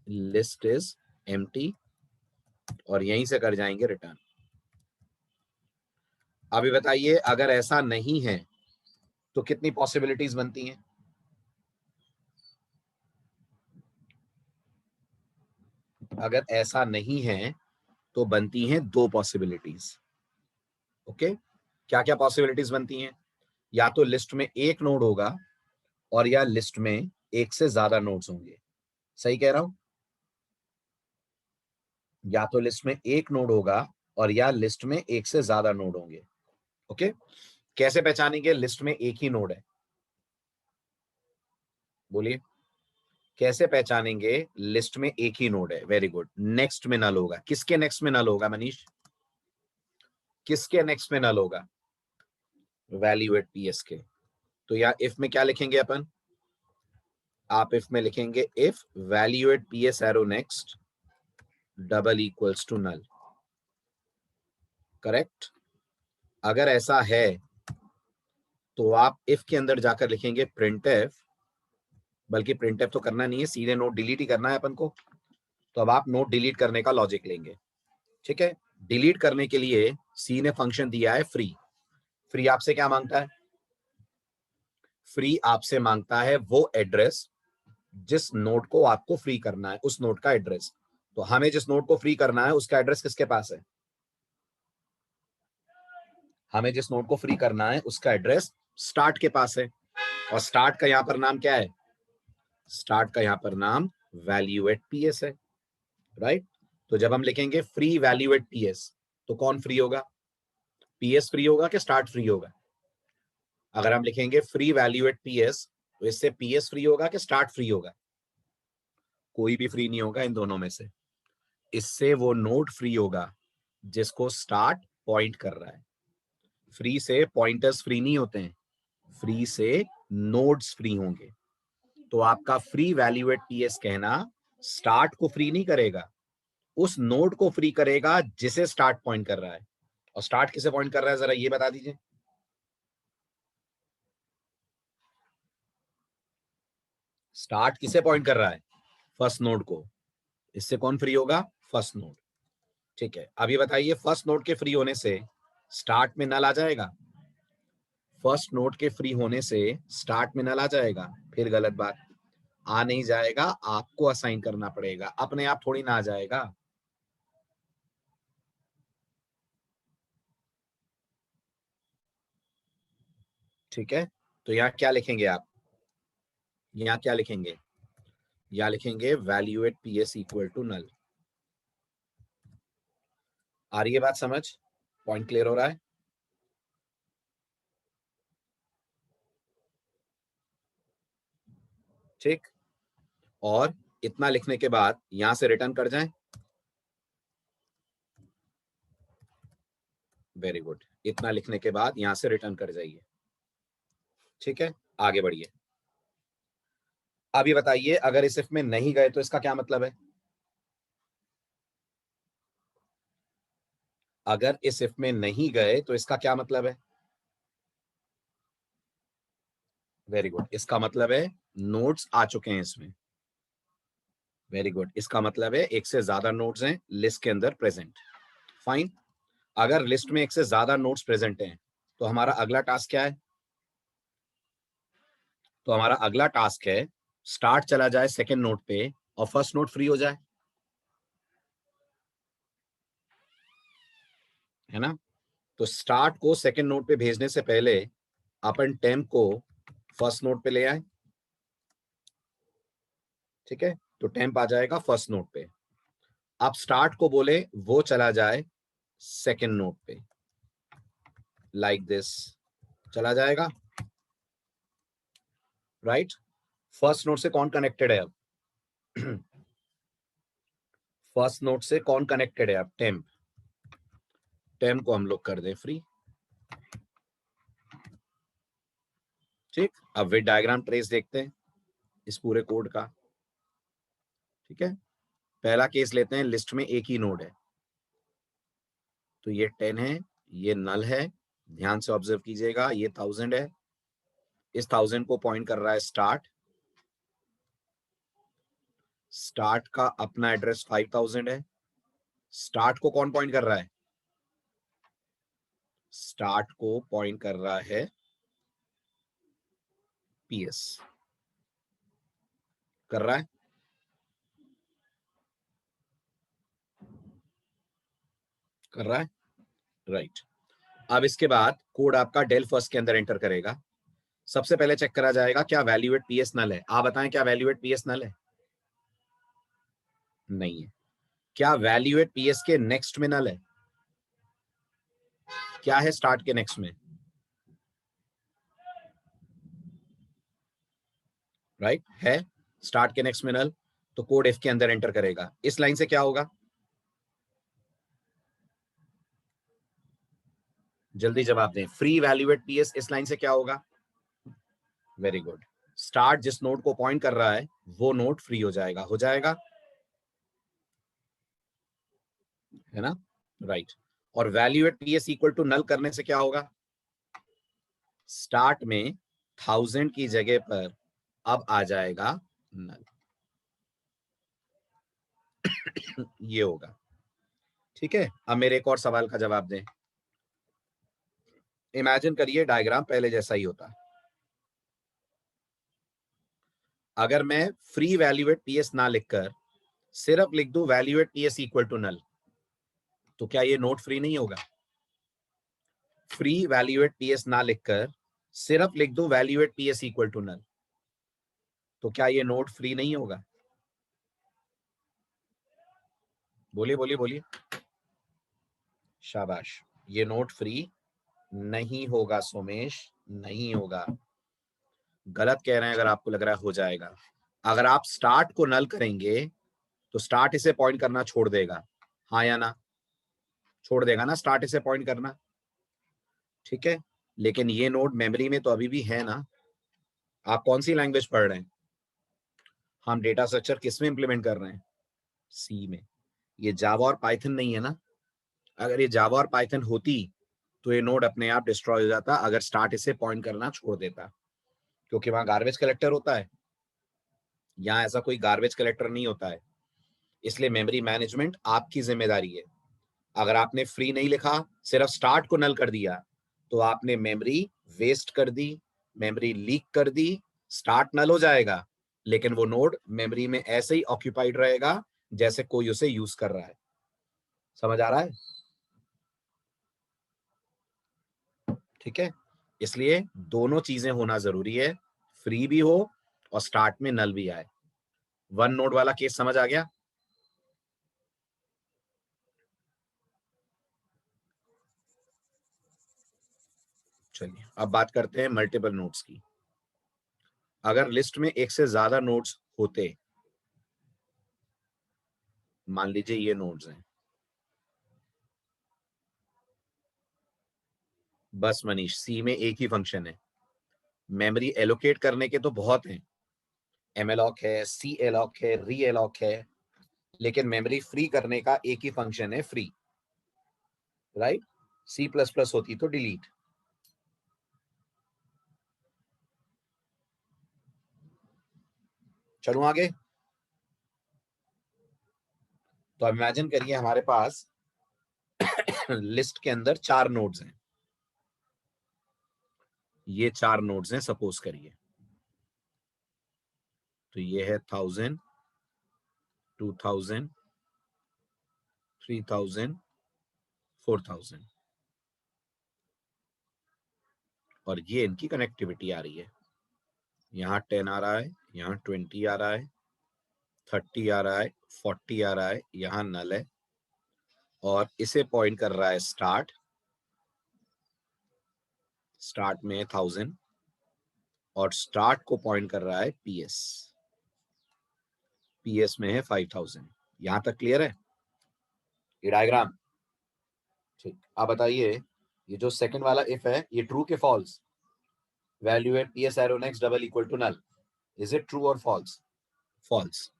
लिस्ट इज एम्प्टी, और यहीं से कर जाएंगे रिटर्न। अभी बताइए अगर ऐसा नहीं है तो कितनी पॉसिबिलिटीज बनती हैं? अगर ऐसा नहीं है तो बनती हैं दो पॉसिबिलिटीज। ओके, क्या क्या पॉसिबिलिटीज बनती हैं? या तो लिस्ट में एक नोड होगा, और या लिस्ट में एक से ज्यादा नोड्स होंगे। सही कह रहा हूं? या तो लिस्ट में एक नोड होगा, और या लिस्ट में एक से ज्यादा नोड होंगे। ओके, कैसे पहचानेंगे लिस्ट में एक ही नोड है? बोलिए, कैसे पहचानेंगे लिस्ट में एक ही नोड है? वेरी गुड, नेक्स्ट में नल होगा। किसके नेक्स्ट में नल होगा मनीष? किसके नेक्स्ट में नल होगा? वैल्यू एट पीएस के। तो या इफ में क्या लिखेंगे अपन? आप इफ में लिखेंगे if value at PS arrow next double equals to null. Correct. अगर ऐसा है तो आप इफ के अंदर जाकर लिखेंगे प्रिंटफ, बल्कि प्रिंटफ तो करना नहीं है, सीधे नोट डिलीट ही करना है अपन को। तो अब आप नोट डिलीट करने का लॉजिक लेंगे। ठीक है, डिलीट करने के लिए सी ने फंक्शन दिया है फ्री। फ्री आपसे क्या मांगता है? फ्री आपसे मांगता है वो एड्रेस जिस नोड को आपको फ्री करना है, उस नोड का एड्रेस। तो हमें जिस नोड को फ्री करना है उसका एड्रेस किसके पास है? हमें जिस नोड को फ्री करना है उसका एड्रेस स्टार्ट के पास है, और स्टार्ट का यहां पर नाम क्या है? स्टार्ट का यहां पर नाम वैल्यू एट पीएस है, राइट? तो जब हम लिखेंगे फ्री वैल्यू एट पीएस, तो कौन फ्री होगा? पीएस फ्री होगा कि स्टार्ट फ्री होगा? अगर हम लिखेंगे फ्री वैल्यू एट पीएस, तो इससे पीएस फ्री होगा कि स्टार्ट फ्री होगा? कोई भी फ्री नहीं होगा इन दोनों में से। इससे वो नोड फ्री होगा जिसको स्टार्ट पॉइंट कर रहा है। फ्री से पॉइंटर्स फ्री नहीं होते हैं, फ्री से नोड्स फ्री होंगे। तो आपका फ्री वैल्यू एट पीएस कहना स्टार्ट को फ्री नहीं करेगा, उस नोड को फ्री करेगा जिसे स्टार्ट पॉइंट कर रहा है। और स्टार्ट किसे पॉइंट कर रहा है, जरा ये बता दीजिए। स्टार्ट किसे पॉइंट कर रहा है? फर्स्ट नोड को। इससे कौन फ्री होगा? First node. ठीक है, अभी बताइए फर्स्ट नोड के फ्री होने से स्टार्ट में नल आ जाएगा? फर्स्ट नोड के फ्री होने से स्टार्ट में नल आ जाएगा? फिर गलत बात, आ नहीं जाएगा, आपको असाइन करना पड़ेगा, अपने आप थोड़ी ना आ जाएगा। ठीक है, तो यहाँ क्या लिखेंगे आप? यहाँ क्या लिखेंगे? यहाँ लिखेंगे value at PS equal to null. आ रही है बात समझ? पॉइंट क्लियर हो रहा है? ठीक, और इतना लिखने के बाद यहां से रिटर्न कर जाएं। वेरी गुड, इतना लिखने के बाद यहां से रिटर्न कर जाइए। ठीक है, आगे बढ़िए। अब ये बताइए अगर इस इफ में नहीं गए तो इसका क्या मतलब है? अगर इस इफ में नहीं गए तो इसका क्या मतलब है? वेरी गुड, इसका मतलब है नोड्स आ चुके हैं इसमें। वेरी गुड, इसका मतलब है एक से ज्यादा नोड्स हैं लिस्ट के अंदर प्रेजेंट। फाइन, अगर लिस्ट में एक से ज्यादा नोड्स प्रेजेंट हैं तो हमारा अगला टास्क क्या है? तो हमारा अगला टास्क है स्टार्ट चला जाए सेकेंड नोड पे और फर्स्ट नोड फ्री हो जाए, है ना? तो स्टार्ट को सेकेंड नोड पे भेजने से पहले अपन टेम्प को फर्स्ट नोड पे ले आए। ठीक है, तो टेम्प आ जाएगा फर्स्ट नोड पे। अब स्टार्ट को बोले वो चला जाए सेकेंड नोड पे, लाइक दिस चला जाएगा, राइट? फर्स्ट नोड से कौन कनेक्टेड है अब? फर्स्ट नोड से कौन कनेक्टेड है अब? टेम्प। टेम्प को हम लोग कर दें फ्री। ठीक, अब विद डायग्राम ट्रेस देखते हैं इस पूरे कोड का। ठीक है, पहला केस लेते हैं, लिस्ट में एक ही नोड है, तो ये 10 है, ये नल है। ध्यान से ऑब्जर्व कीजिएगा, ये 1000 है, इस 1000 को पॉइंट कर रहा है स्टार्ट। स्टार्ट का अपना एड्रेस 5000 है। स्टार्ट को कौन पॉइंट कर रहा है? स्टार्ट को पॉइंट कर रहा है पीएस। कर रहा है? कर रहा है, राइट। अब इसके बाद कोड आपका डेल फर्स्ट के अंदर एंटर करेगा। सबसे पहले चेक करा जाएगा क्या वैल्यू एट पीएस नल है। आप बताएं, क्या वैल्यू एट पीएस नल है? नहीं है। क्या वैल्यू एट पीएस के नेक्स्ट में नल है? क्या है स्टार्ट के नेक्स्ट में? राइट, है स्टार्ट के नेक्स्ट में नल, तो कोड इफ के अंदर एंटर करेगा। इस लाइन से क्या होगा? जल्दी जवाब दें, फ्री वैल्यू एट पीएस इस लाइन से क्या होगा? वेरी गुड, स्टार्ट जिस नोड को पॉइंट कर रहा है वो नोड फ्री हो जाएगा। हो जाएगा, है ना? राइट, और value at PS equal to null करने से क्या होगा? स्टार्ट में 1000 की जगह पर अब आ जाएगा नल। ये होगा। ठीक है, अब मेरे एक और सवाल का जवाब दें। इमेजिन करिए डायग्राम पहले जैसा ही होता। अगर मैं फ्री वैल्यू एट पीएस ना लिखकर सिर्फ लिख दूं value at PS equal to null, तो क्या ये नोड फ्री नहीं होगा? फ्री वैल्यू एट पीएस ना लिखकर सिर्फ लिख दूं value at PS equal to null, तो क्या ये नोड फ्री नहीं होगा? बोलिए बोलिए बोलिए। शाबाश, ये नोड फ्री नहीं होगा सोमेश, नहीं होगा। गलत कह रहे हैं अगर आपको लग रहा है हो जाएगा। अगर आप स्टार्ट को नल करेंगे तो स्टार्ट इसे पॉइंट करना छोड़ देगा, हाँ या ना? छोड़ देगा ना स्टार्ट इसे पॉइंट करना, ठीक है। लेकिन ये नोड मेमोरी में तो अभी भी है ना। आप कौन सी लैंग्वेज पढ़ रहे हैं? हम डेटा स्ट्रक्चर किस में इंप्लीमेंट कर रहे हैं? सी में। ये जावा और पाइथन नहीं है ना। अगर ये जावा और पाइथन होती तो ये नोड अपने आप डिस्ट्रॉय हो जाता अगर स्टार्ट इसे पॉइंट करना छोड़ देता, क्योंकि वहां गार्बेज कलेक्टर होता है, यहाँ ऐसा कोई गार्बेज कलेक्टर नहीं होता है। इसलिए मेमोरी मैनेजमेंट आपकी जिम्मेदारी है। अगर आपने फ्री नहीं लिखा, सिर्फ स्टार्ट को नल कर दिया, तो आपने मेमोरी वेस्ट कर दी, मेमोरी लीक कर दी। स्टार्ट नल हो जाएगा, लेकिन वो नोड मेमोरी में ऐसे ही ऑक्यूपाइड रहेगा जैसे कोई उसे यूज कर रहा है। समझ आ रहा है? ठीक है। इसलिए दोनों चीजें होना जरूरी है, फ्री भी हो और स्टार्ट में नल भी आए। वन नोड वाला केस समझ आ गया? चलिए अब बात करते हैं मल्टीपल नोड्स की। अगर लिस्ट में एक से ज्यादा नोड्स होते, मान लीजिए ये नोड्स हैं, बस मनीष सी में एक ही फंक्शन है। मेमोरी एलोकेट करने के तो बहुत हैं, एमएलॉक है, सी एलॉक है, री एलॉक है, लेकिन मेमोरी फ्री करने का एक ही फंक्शन है, free. Right? C plus plus होती तो डिलीट। चलूं आगे? तो अब इमेजिन करिए हमारे पास लिस्ट के अंदर 4 नोड्स हैं। ये 4 नोड्स हैं सपोज करिए। तो ये है 1000, 2000, 3000, 4000, और ये इनकी कनेक्टिविटी आ रही है। यहाँ 10 आ रहा है, यहाँ 20 आ रहा है, 30 आ रहा है, 40 आ रहा है, यहाँ नल है, और इसे पॉइंट कर रहा है स्टार्ट। स्टार्ट में 1000 और स्टार्ट को पॉइंट कर रहा है पीएस। पीएस में है 5000। यहां तक क्लियर है ये डायग्राम? ठीक। अब बताइए, ये जो सेकंड वाला इफ है, ये ट्रू के false? Value at PS arrow next double equal to null, is it true और फॉल्स? False,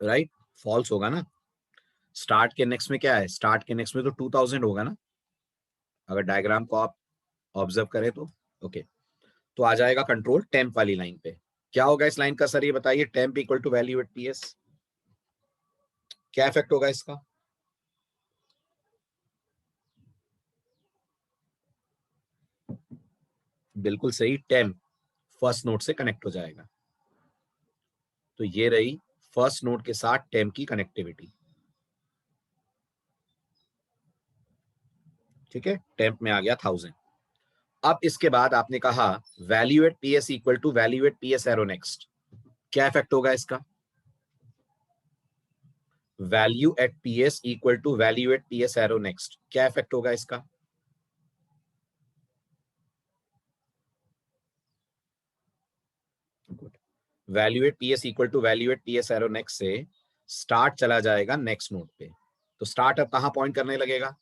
right? फॉल्स होगा ना। स्टार्ट के नेक्स्ट में क्या है? स्टार्ट के नेक्स्ट में तो 2000 होगा ना, अगर डायग्राम को आप ऑब्जर्व करें तो। ओके, तो आ जाएगा कंट्रोल टेम्प वाली लाइन पे। क्या होगा इस लाइन का सर, ये बताइए? Temp equal to value at PS, क्या इफेक्ट होगा इसका? बिल्कुल सही, टेम्प फर्स्ट नोड से कनेक्ट हो जाएगा। तो ये रही फर्स्ट नोड के साथ टेम्प की कनेक्टिविटी। ठीक है, टेम्प में आ गया 1000। अब इसके बाद आपने कहा value at PS equal to value at PS arrow next, क्या इफेक्ट होगा इसका? Value at PS equal to value at PS arrow next, क्या इफेक्ट होगा इसका? Good. Value at PS equal to value at PS arrow next से start चला जाएगा next node पे। तो स्टार्ट अब कहां पॉइंट करने लगेगा?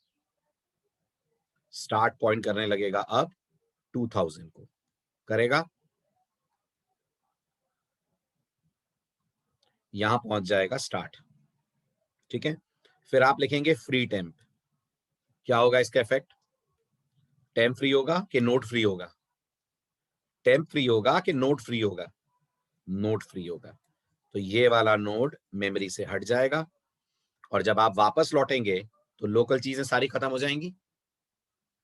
स्टार्ट पॉइंट करने लगेगा अब 2000 को, करेगा? यहां पहुंच जाएगा स्टार्ट। ठीक है, फिर आप लिखेंगे फ्री टेम्प। क्या होगा इसका इफेक्ट? टेम्प फ्री होगा कि नोड फ्री होगा? टेम्प फ्री होगा कि नोड फ्री होगा? नोड फ्री होगा। तो ये वाला नोड मेमोरी से हट जाएगा, और जब आप वापस लौटेंगे तो लोकल चीजें सारी खत्म हो जाएंगी।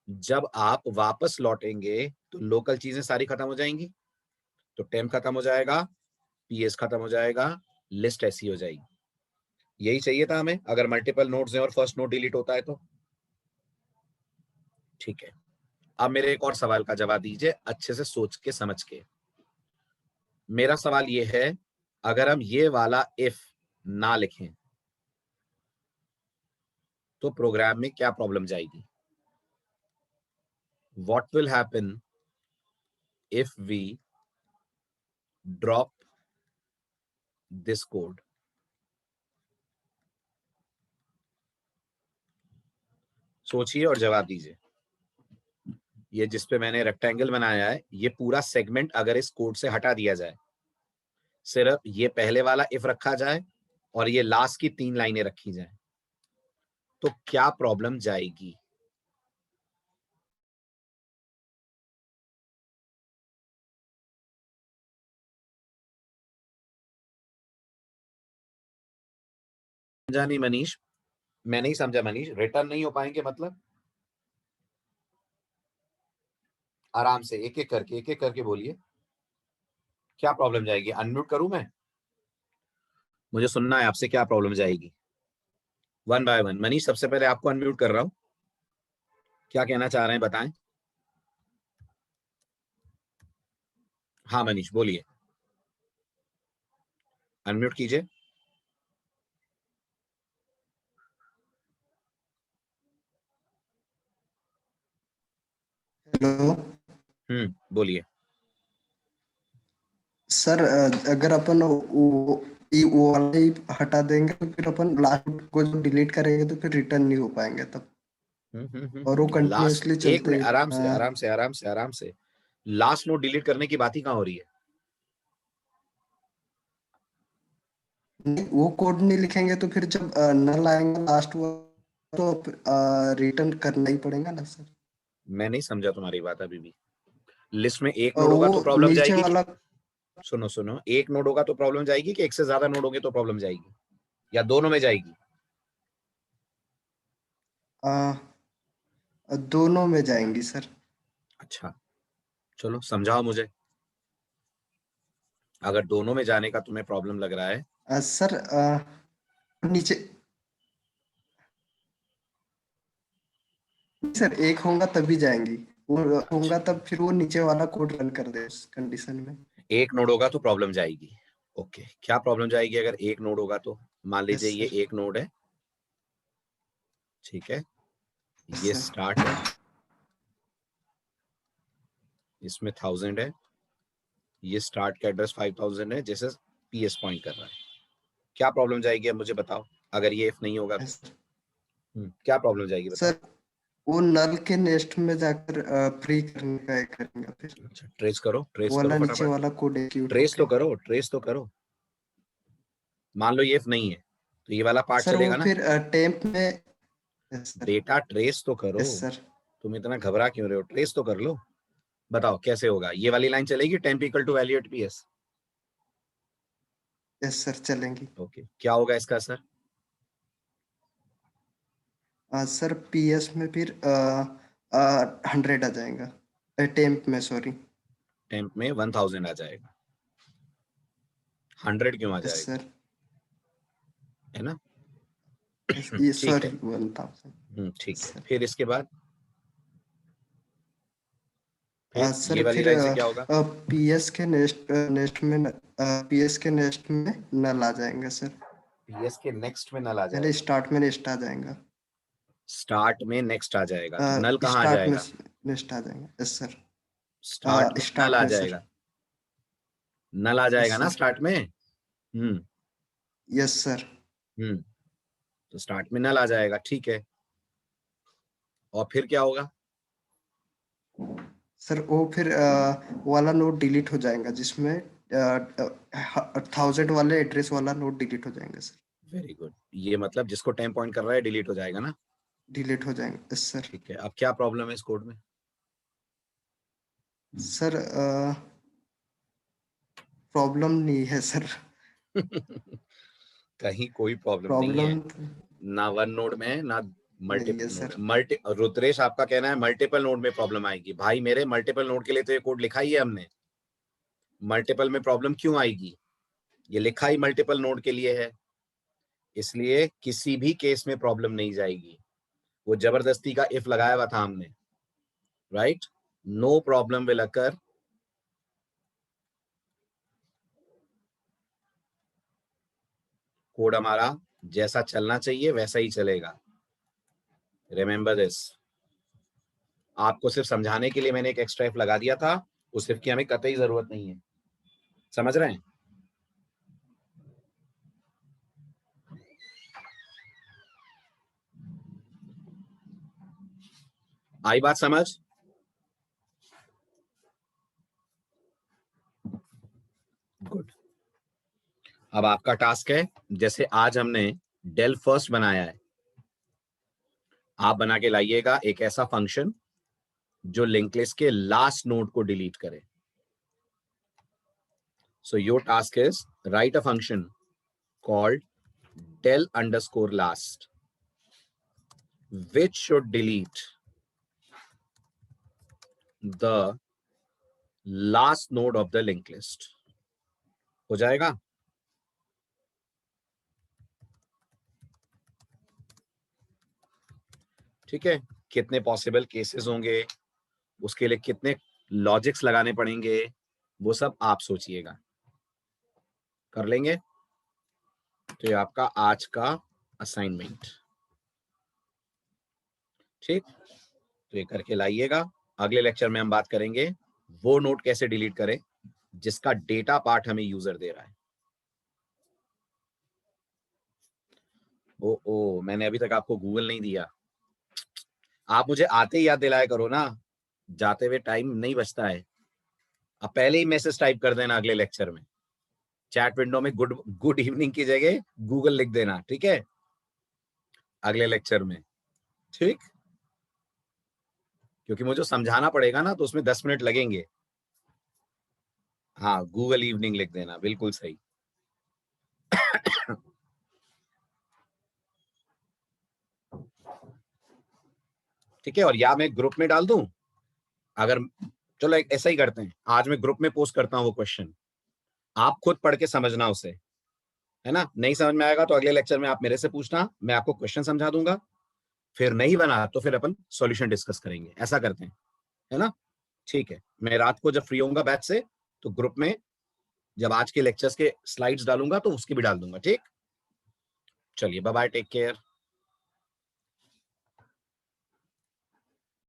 जब आप वापस लौटेंगे तो लोकल चीजें सारी खत्म हो जाएंगी। तो टेम्प खत्म हो जाएगा, पीएस खत्म हो जाएगा, लिस्ट ऐसी हो जाएगी। यही चाहिए था हमें, अगर मल्टीपल नोड्स हैं और फर्स्ट नोड डिलीट होता है तो। ठीक है, अब मेरे एक और सवाल का जवाब दीजिए अच्छे से सोच के समझ के। मेरा सवाल ये है, अगर हम ये वाला इफ ना लिखें तो प्रोग्राम में क्या प्रॉब्लम जाएगी? What will happen if we drop this code? सोचिए और जवाब दीजिए। ये जिस पे मैंने रेक्टेंगल बनाया है, ये पूरा सेगमेंट अगर इस कोड से हटा दिया जाए, सिर्फ ये पहले वाला इफ रखा जाए और ये लास्ट की 3 लाइनें रखी जाए, तो क्या प्रॉब्लम जाएगी? समझा नहीं मनीष? मैं नहीं समझा मनीष, रिटर्न नहीं हो पाएंगे मतलब? आराम से एक एक करके बोलिए, क्या प्रॉब्लम जाएगी? अनम्यूट करूं मैं? मुझे सुनना है आपसे, क्या प्रॉब्लम जाएगी? One by one. मनीष सबसे पहले आपको अनम्यूट कर रहा हूं, क्या कहना चाह रहे हैं बताएं। हाँ मनीष बोलिए, अनम्यूट कीजिए। हेलो बोलिए। सर, अगर अपन वो वाला ही हटा देंगे तो फिर अपन लास्ट को जब डिलीट करेंगे तो फिर रिटर्न नहीं हो पाएंगे तब, और वो लास्ट कंटिन्यूअसली एक चलते। मिनट, आराम से हाँ, आराम से आराम से आराम से। लास्ट नोट डिलीट करने की बात ही कहां हो रही है? नहीं, वो कोड नहीं लिखेंगे तो फिर जब नल आएंगे लास्ट वो तो रिटर्न करना ही पड़ेगा ना सर। मैं नहीं समझा तुम्हारी बात अभी भी। लिस्ट में एक नोड होगा वो तो प्रॉब्लम नीचे जाएगी कि, वाला सुनो सुनो, एक नोड होगा तो प्रॉब्लम जाएगी कि एक से ज्यादा नोड होंगे तो प्रॉब्लम जाएगी, या दोनों में जाएगी? दोनों में जाएंगी सर। अच्छा, चलो समझाओ मुझे, अगर दोनों में जाने का तुम्हें प्रॉब्लम लग रहा है। सर, नीचे सर एक होगा तभी जाएंगी, वो अच्छा, होगा तब फिर वो नीचे वाला कोड रन कर दे उस कंडीशन में। एक नोड होगा तो प्रॉब्लम जाएगी। ओके, क्या प्रॉब्लम जाएगी अगर एक नोड होगा तो? मान यस लीजिए ये सर, एक नोड है, ठीक है, यस ये सर। स्टार्ट है, इसमें 1000 है, ये स्टार्ट का एड्रेस 5000 है, जैसे पीएस पॉइंट कर रहा है। क्या प्रॉब्लम जाएगी अब मुझे बताओ, अगर ये इफ नहीं होगा तो? यस क्या प्रॉब्लम जाएगी बताओ। सर, वो नल के नेस्ट में जाकर फ्री करने का एक करेंगे फिर, अच्छा, ट्रेस करो, ट्रेस वो करो वाला नीचे फटाफट। वाला कोड एक्यूट ट्रेस तो होके। करो, ट्रेस तो करो। मान लो ये इफ नहीं है तो ये वाला पार्ट सर वो चलेगा ना? फिर टेम्प में। यस सर, बेटा ट्रेस तो करो, यस सर, तुम इतना घबरा क्यों रहे हो? ट्रेस तो कर लो। बताओ कैसे होगा? ये वाली लाइन चलेगी, temp equal to value at PS. Yes sir चलेंगी। ओके, क्या होगा इसका असर? सर पीएस में फिर 100 आ जाएगा, टेम्प में सॉरी। टेम्प में 1000 आ जाएगा, 100 क्यों आ यस जाएगा? सर, है ना? ये ठीक सॉरी है, 1000। ठीक यस है, सर। फिर इसके बाद फिर सर ये वाली फिर लाइन से क्या होगा? पीएस के नेक्स्ट में पीएस के नेक्स्ट में नल आ जाएंगे सर। पीएस के नेक्स्ट में नल आ पहले जाएगा। स्टार्ट में नेक्स्ट आ जाएगा। स्टार्ट में नेक्स्ट आ जाएगा तो नल कहाँ आ स्टार्ट में जाएगा? नेक्स्ट आ जाएगा। यस सर, स्टार्ट में नल स्टार्ट आ में सर। जाएगा, नल आ यस जाएगा ना सर, स्टार्ट में। हम्म यस सर। हम्म तो स्टार्ट में नल आ जाएगा, ठीक है, और फिर क्या होगा? सर वो फिर वाला नोट डिलीट हो जाएगा जिसमें 1000 वाले एड्रेस वाला नोट डिलीट हो जाएंगे सर। वेरी गुड, ये मतलब जिसको टाइम पॉइंट कर रहा है डिलीट हो जाएगा ना? डिलीट हो जाएंगे। Yes sir. ठीक है, अब क्या प्रॉब्लम है इस कोड में? सर प्रॉब्लम नहीं है सर। कहीं कोई प्रॉब्लम नहीं है, प्रॉब्लम ना वन नोड में है, ना नहीं है मल्टीपल नोड सर। है। रुद्रेश आपका कहना है मल्टीपल नोड में प्रॉब्लम आएगी। भाई मेरे, मल्टीपल नोड के लिए तो ये कोड लिखा ही है हमने, मल्टीपल में प्रॉब्लम क्यों आएगी? ये लिखा ही मल्टीपल नोड के लिए है, इसलिए किसी भी केस में प्रॉब्लम नहीं जाएगी। वो जबरदस्ती का इफ लगाया हुआ था हमने, right? No problem will occur. Code हमारा जैसा चलना चाहिए वैसा ही चलेगा, रिमेंबर दिस। आपको सिर्फ समझाने के लिए मैंने एक एक्स्ट्रा इफ लगा दिया था, उस इफ की हमें कतई जरूरत नहीं है, समझ रहे हैं? आई बात समझ? गुड। अब आपका टास्क है, जैसे आज हमने डेल फर्स्ट बनाया है, आप बना के लाइएगा एक ऐसा फंक्शन जो लिंक लिस्ट के लास्ट नोड को डिलीट करे। So your task is write a function called del underscore last, which should delete the last node of the linked list. हो जाएगा? ठीक है, कितने पॉसिबल केसेस होंगे, उसके लिए कितने लॉजिक्स लगाने पड़ेंगे, वो सब आप सोचिएगा, कर लेंगे। तो ये आपका आज का असाइनमेंट, ठीक? तो ये करके लाइएगा। अगले लेक्चर में हम बात करेंगे वो नोट कैसे डिलीट करें जिसका डेटा पार्ट हमें यूजर दे रहा है। ओ मैंने अभी तक आपको गूगल नहीं दिया, आप मुझे आते ही याद दिलाया करो ना, जाते हुए टाइम नहीं बचता है। अब पहले ही मैसेज टाइप कर देना अगले लेक्चर में, चैट विंडो में गुड इवनिंग की जगह गूगल लिख देना, ठीक है? अगले लेक्चर में, ठीक? क्योंकि मुझे समझाना पड़ेगा ना, तो उसमें 10 मिनट लगेंगे। हाँ, गूगल इवनिंग लिख देना, बिल्कुल सही। ठीक है, और या मैं ग्रुप में डाल दूं, अगर चलो ऐसा ही करते हैं, आज मैं ग्रुप में पोस्ट करता हूँ वो क्वेश्चन, आप खुद पढ़ के समझना उसे, है ना? नहीं समझ में आएगा तो अगले लेक्चर में आप मेरे से पूछना, मैं आपको क्वेश्चन समझा दूंगा, फिर नहीं बना तो फिर अपन सॉल्यूशन डिस्कस करेंगे, ऐसा करते हैं, है ना? ठीक है, मैं रात को जब फ्री होऊंगा बैच से तो ग्रुप में जब आज के लेक्चर्स के स्लाइड्स डालूंगा तो उसकी भी डाल दूंगा, ठीक? चलिए, बाय बाय, टेक केयर।